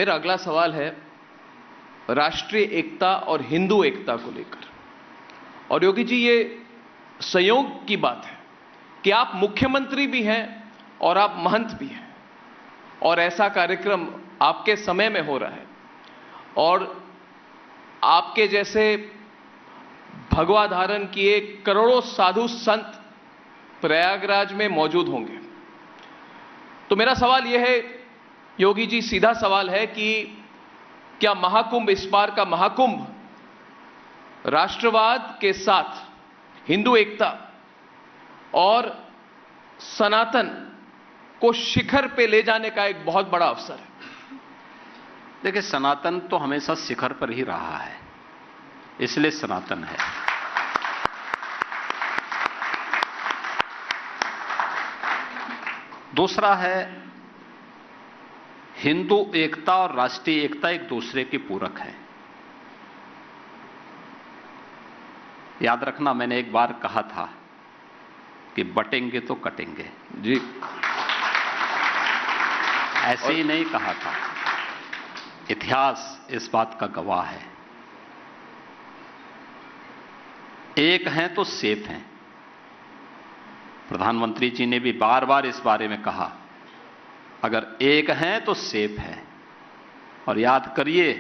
मेरा अगला सवाल है राष्ट्रीय एकता और हिंदू एकता को लेकर। और योगी जी, ये संयोग की बात है कि आप मुख्यमंत्री भी हैं और आप महंत भी हैं, और ऐसा कार्यक्रम आपके समय में हो रहा है और आपके जैसे भगवा धारण किए करोड़ों साधु संत प्रयागराज में मौजूद होंगे। तो मेरा सवाल यह है योगी जी, सीधा सवाल है कि क्या महाकुंभ, इस बार का महाकुंभ राष्ट्रवाद के साथ हिंदू एकता और सनातन को शिखर पे ले जाने का एक बहुत बड़ा अवसर है? देखिए, सनातन तो हमेशा शिखर पर ही रहा है, इसलिए सनातन है। दूसरा है, हिंदू एकता और राष्ट्रीय एकता एक दूसरे के पूरक है। याद रखना, मैंने एक बार कहा था कि बटेंगे तो कटेंगे जी, ऐसे ही नहीं कहा था। इतिहास इस बात का गवाह है। एक हैं तो सेफ हैं। प्रधानमंत्री जी ने भी बार बार इस बारे में कहा, अगर एक हैं तो सेफ है। और याद करिए,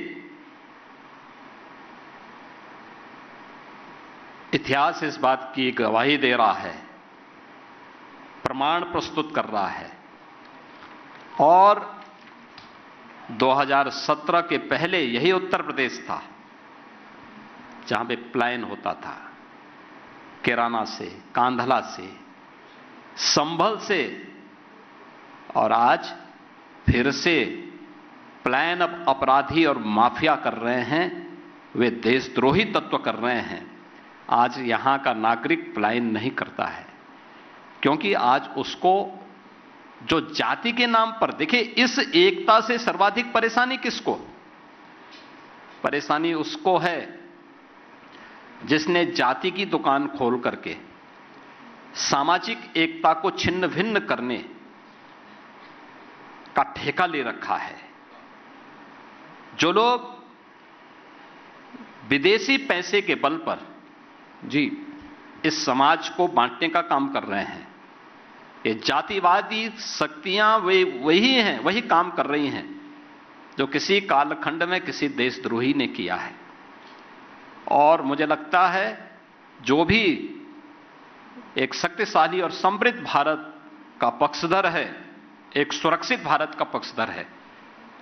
इतिहास इस बात की गवाही दे रहा है, प्रमाण प्रस्तुत कर रहा है। और 2017 के पहले यही उत्तर प्रदेश था जहां पे प्लान होता था, कैराना से, कांधला से, संभल से, और आज फिर से प्लान अब अपराधी और माफिया कर रहे हैं, वे देशद्रोही तत्व कर रहे हैं। आज यहां का नागरिक पलायन नहीं करता है, क्योंकि आज उसको जो जाति के नाम पर, देखिए, इस एकता से सर्वाधिक परेशानी किसको? परेशानी उसको है जिसने जाति की दुकान खोल करके सामाजिक एकता को छिन्न भिन्न करने का ठेका ले रखा है। जो लोग विदेशी पैसे के बल पर जी इस समाज को बांटने का काम कर रहे हैं, ये जातिवादी शक्तियां वही हैं, वही काम कर रही हैं जो किसी कालखंड में किसी देशद्रोही ने किया है। और मुझे लगता है जो भी एक शक्तिशाली और समृद्ध भारत का पक्षधर है, एक सुरक्षित भारत का पक्षधर है,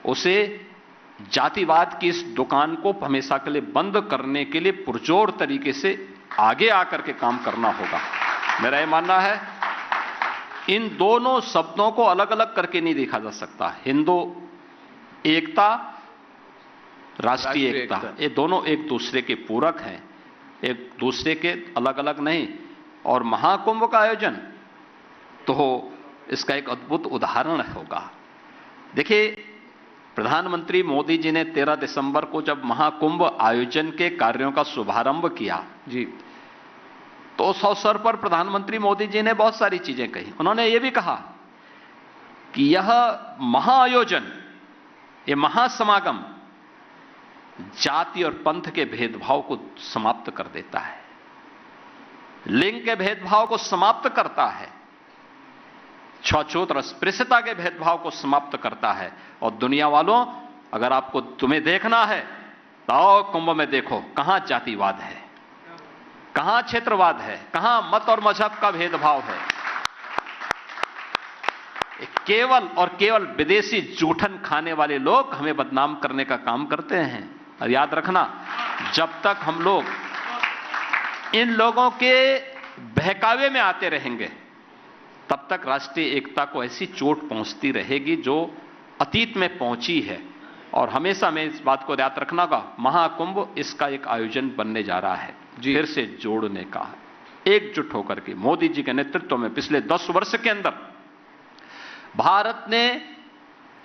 उसे जातिवाद की इस दुकान को हमेशा के लिए बंद करने के लिए पुरजोर तरीके से आगे आकर के काम करना होगा। मेरा यह मानना है, इन दोनों शब्दों को अलग अलग करके नहीं देखा जा सकता। हिंदू एकता, राष्ट्रीय एकता, ये दोनों एक दूसरे के पूरक हैं, एक दूसरे के अलग अलग नहीं। और महाकुंभ का आयोजन तो इसका एक अद्भुत उदाहरण होगा। देखिए, प्रधानमंत्री मोदी जी ने 13 दिसंबर को जब महाकुंभ आयोजन के कार्यों का शुभारंभ किया जी, तो उस अवसर पर प्रधानमंत्री मोदी जी ने बहुत सारी चीजें कही। उन्होंने यह भी कहा कि यह महाआयोजन, यह महासमागम जाति और पंथ के भेदभाव को समाप्त कर देता है, लिंग के भेदभाव को समाप्त करता है, छूत और अस्पृश्यता के भेदभाव को समाप्त करता है। और दुनिया वालों, अगर आपको तुम्हें देखना है तो आओ कुंभ में देखो, कहां जातिवाद है, कहां क्षेत्रवाद है, कहां मत और मजहब का भेदभाव है। केवल और केवल विदेशी जूठन खाने वाले लोग हमें बदनाम करने का काम करते हैं। और याद रखना, जब तक हम लोग इन लोगों के बहकावे में आते रहेंगे, तब तक राष्ट्रीय एकता को ऐसी चोट पहुंचती रहेगी जो अतीत में पहुंची है। और हमेशा में इस बात को याद रखना का, महाकुंभ इसका एक आयोजन बनने जा रहा है, फिर से जोड़ने का, एकजुट होकर के। मोदी जी के नेतृत्व में पिछले 10 वर्ष के अंदर भारत ने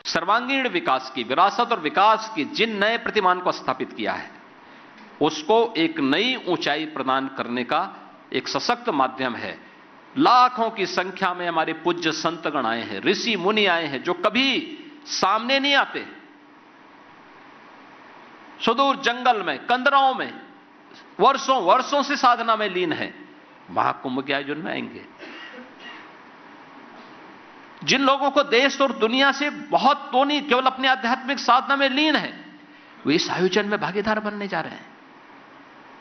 सर्वांगीण विकास की, विरासत और विकास की जिन नए प्रतिमान को स्थापित किया है, उसको एक नई ऊंचाई प्रदान करने का एक सशक्त माध्यम है। लाखों की संख्या में हमारे पूज्य संतगण आए हैं, ऋषि मुनि आए हैं, जो कभी सामने नहीं आते, सुदूर जंगल में, कंदराओं में वर्षों वर्षों से साधना में लीन है, महाकुंभ के आयोजन में आएंगे? जिन लोगों को देश और दुनिया से बहुत तो नहीं, केवल अपने आध्यात्मिक साधना में लीन है, वे इस आयोजन में भागीदार बनने जा रहे हैं,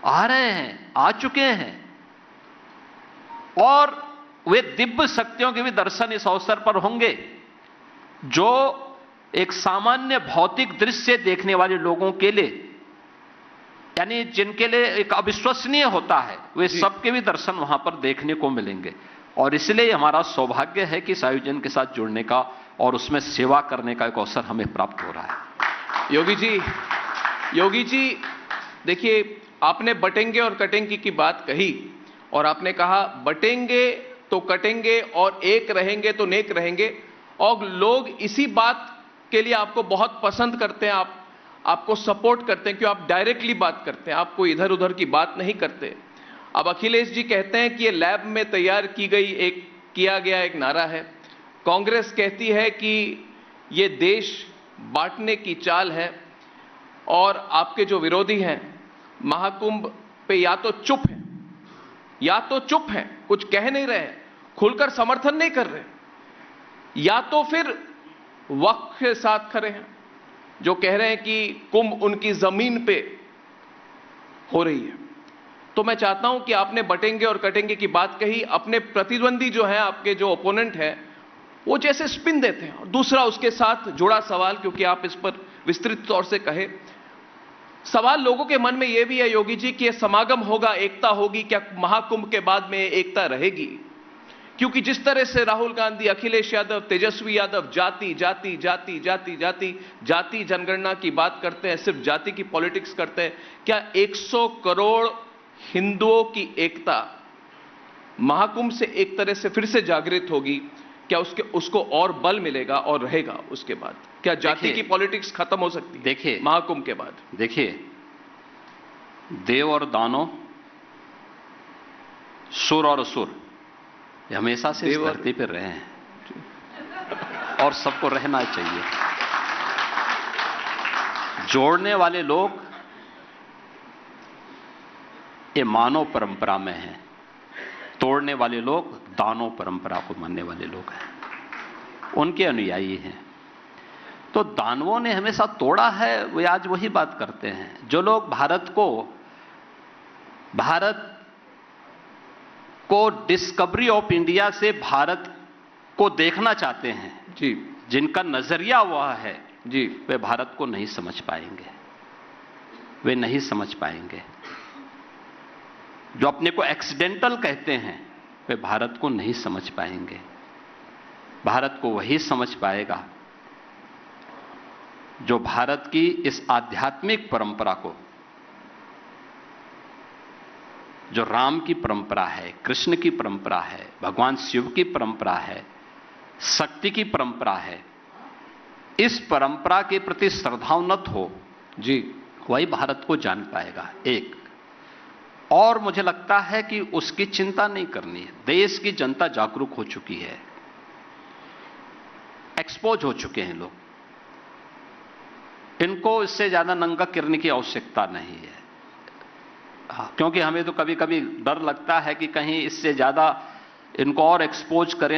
आ रहे हैं, आ चुके हैं, और वे दिव्य शक्तियों के भी दर्शन इस अवसर पर होंगे जो एक सामान्य भौतिक दृश्य देखने वाले लोगों के लिए, यानी जिनके लिए एक अविश्वसनीय होता है, वे सबके भी दर्शन वहां पर देखने को मिलेंगे। और इसलिए हमारा सौभाग्य है कि इस आयोजन के साथ जुड़ने का और उसमें सेवा करने का एक अवसर हमें प्राप्त हो रहा है। योगी जी, देखिए, आपने बटेंगे और कटेंगे की बात कही, और आपने कहा बटेंगे तो कटेंगे और एक रहेंगे तो नेक रहेंगे, और लोग इसी बात के लिए आपको बहुत पसंद करते हैं, आपको सपोर्ट करते हैं, क्योंकि आप डायरेक्टली बात करते हैं, आप कोई इधर उधर की बात नहीं करते। अब अखिलेश जी कहते हैं कि ये लैब में तैयार किया गया एक नारा है। कांग्रेस कहती है कि ये देश बांटने की चाल है, और आपके जो विरोधी हैं महाकुंभ पे या तो चुप हैं, कुछ कह नहीं रहे, खुलकर समर्थन नहीं कर रहे, या तो फिर वक्त के साथ खड़े हैं, जो कह रहे हैं कि कुंभ उनकी जमीन पे हो रही है। तो मैं चाहता हूं कि आपने बटेंगे और कटेंगे की बात कही, अपने प्रतिद्वंदी जो है, आपके जो ओपोनेंट है, वो जैसे स्पिन देते हैं। दूसरा उसके साथ जुड़ा सवाल, क्योंकि आप इस पर विस्तृत तौर से कहे, सवाल लोगों के मन में यह भी है योगी जी कि यह समागम होगा, एकता होगी, क्या महाकुंभ के बाद में एकता रहेगी? क्योंकि जिस तरह से राहुल गांधी, अखिलेश यादव, तेजस्वी यादव जाति जाति जाति जाति जाति जाति जनगणना की बात करते हैं, सिर्फ जाति की पॉलिटिक्स करते हैं, क्या 100 करोड़ हिंदुओं की एकता महाकुंभ से एक तरह से फिर से जागृत होगी? क्या उसको और बल मिलेगा और रहेगा उसके बाद? क्या जाति की पॉलिटिक्स खत्म हो सकती है देखिए महाकुंभ के बाद? देखिए, देव और दानव, सुर और असुर, ये हमेशा से इस धरती पर रहे हैं और सबको रहना चाहिए। जोड़ने वाले लोग ये मानव परंपरा में हैं, तोड़ने वाले लोग दानव परंपरा को मानने वाले लोग हैं, उनके अनुयायी हैं। तो दानवों ने हमेशा तोड़ा है, वे आज वही बात करते हैं। जो लोग भारत को डिस्कवरी ऑफ इंडिया से भारत को देखना चाहते हैं जी, जिनका नजरिया वह है जी, वे भारत को नहीं समझ पाएंगे, वे नहीं समझ पाएंगे। जो अपने को एक्सीडेंटल कहते हैं वे भारत को नहीं समझ पाएंगे। भारत को वही समझ पाएगा जो भारत की इस आध्यात्मिक परंपरा को, जो राम की परंपरा है, कृष्ण की परंपरा है, भगवान शिव की परंपरा है, शक्ति की परंपरा है, इस परंपरा के प्रति श्रद्धान्वित हो जी, वही भारत को जान पाएगा। एक और मुझे लगता है कि उसकी चिंता नहीं करनी है। देश की जनता जागरूक हो चुकी है, एक्सपोज हो चुके हैं लोग, इनको इससे ज्यादा नंगा करने की आवश्यकता नहीं है। क्योंकि हमें तो कभी कभी डर लगता है कि कहीं इससे ज्यादा इनको और एक्सपोज करें